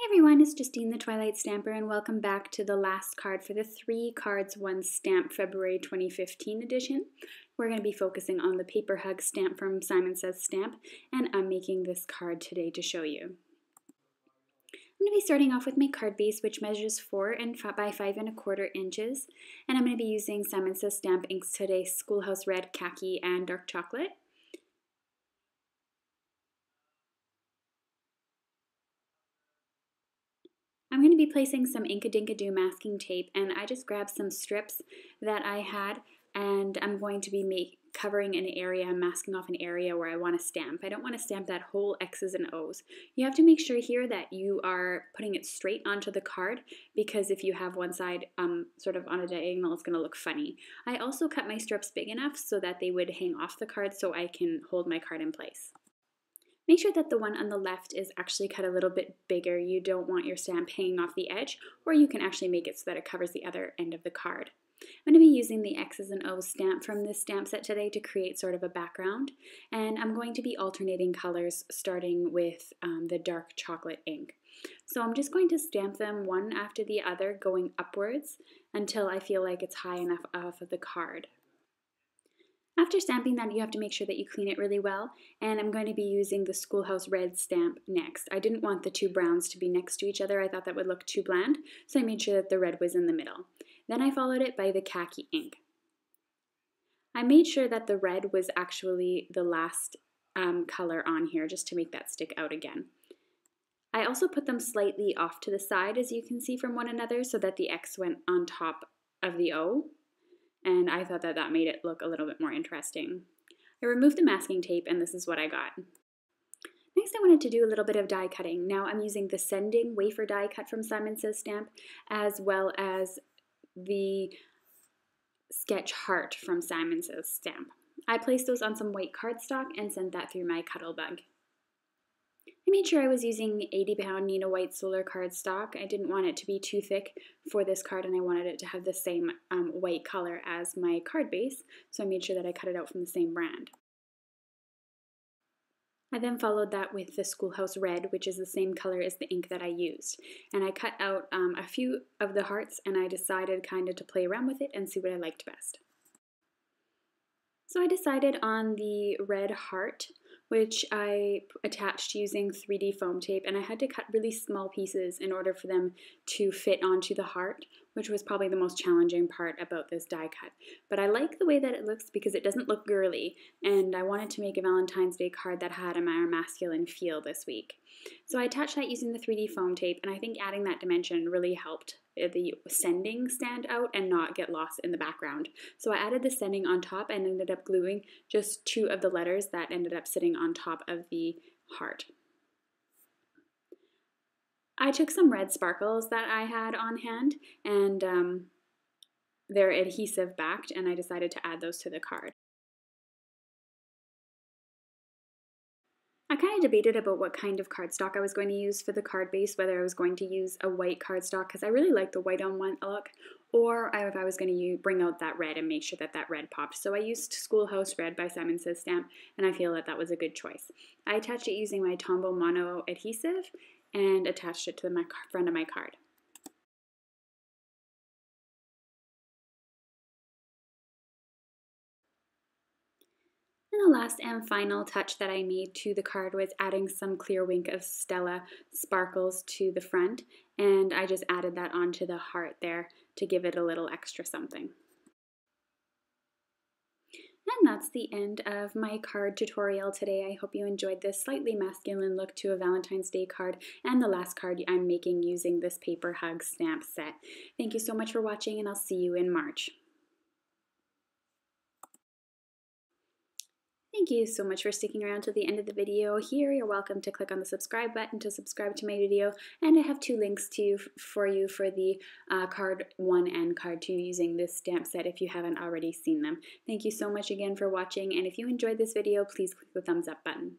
Hey everyone, it's Justine the Twilight Stamper and welcome back to the last card for the 3 Cards 1 Stamp February 2015 edition. We're going to be focusing on the Paper Hug stamp from Simon Says Stamp, and I'm making this card today to show you. I'm going to be starting off with my card base, which measures 4 by 5¼ inches, and I'm going to be using Simon Says Stamp inks today, Schoolhouse Red, Khaki, and Dark Chocolate. I'm going to be placing some Inkadinkado masking tape, and I just grabbed some strips that I had, and I'm going to be covering an area, masking off an area where I want to stamp. I don't want to stamp that whole X's and O's. You have to make sure here that you are putting it straight onto the card, because if you have one side sort of on a diagonal, it's going to look funny. I also cut my strips big enough so that they would hang off the card so I can hold my card in place. Make sure that the one on the left is actually cut a little bit bigger. You don't want your stamp hanging off the edge, or you can actually make it so that it covers the other end of the card. I'm going to be using the X's and O's stamp from this stamp set today to create sort of a background, and I'm going to be alternating colors starting with the dark chocolate ink. So I'm just going to stamp them one after the other going upwards until I feel like it's high enough off of the card. After stamping that, you have to make sure that you clean it really well, and I'm going to be using the Schoolhouse Red stamp next. I didn't want the two browns to be next to each other. I thought that would look too bland, so I made sure that the red was in the middle. Then I followed it by the khaki ink. I made sure that the red was actually the last color on here, just to make that stick out again. I also put them slightly off to the side, as you can see from one another, so that the X went on top of the O. And I thought that that made it look a little bit more interesting. I removed the masking tape, and this is what I got. Next, I wanted to do a little bit of die cutting. Now I'm using the Sending Wafer die cut from Simon Says Stamp, as well as the Sketch Heart from Simon Says Stamp. I placed those on some white cardstock and sent that through my Cuttlebug. I made sure I was using 80-pound Neenah white solar cardstock. I didn't want it to be too thick for this card, and I wanted it to have the same white color as my card base, so I made sure that I cut it out from the same brand. I then followed that with the Schoolhouse Red, which is the same color as the ink that I used. And I cut out a few of the hearts, and I decided kind of to play around with it and see what I liked best. So I decided on the red heart, which I attached using 3D foam tape, and I had to cut really small pieces in order for them to fit onto the heart, which was probably the most challenging part about this die cut. But I like the way that it looks because it doesn't look girly, and I wanted to make a Valentine's Day card that had a more masculine feel this week. So I attached that using the 3D foam tape, and I think adding that dimension really helped the sending stand out and not get lost in the background. So I added the sending on top and ended up gluing just 2 of the letters that ended up sitting on top of the heart. I took some red sparkles that I had on hand, and they're adhesive backed, and I decided to add those to the card. I kind of debated about what kind of cardstock I was going to use for the card base, whether I was going to use a white cardstock because I really like the white on one look, or if I was going to bring out that red and make sure that that red popped. So I used Schoolhouse Red by Simon Says Stamp, and I feel that that was a good choice. I attached it using my Tombow Mono adhesive and attached it to the front of my card. And the last and final touch that I made to the card was adding some clear wink of Stella sparkles to the front, and I just added that onto the heart there to give it a little extra something. And that's the end of my card tutorial today. I hope you enjoyed this slightly masculine look to a Valentine's Day card and the last card I'm making using this Paper Hug stamp set. Thank you so much for watching, and I'll see you in March. Thank you so much for sticking around to the end of the video here. You're welcome to click on the subscribe button to subscribe to my video, and I have 2 links for you for the card 1 and card 2 using this stamp set if you haven't already seen them. Thank you so much again for watching, and if you enjoyed this video, please click the thumbs up button.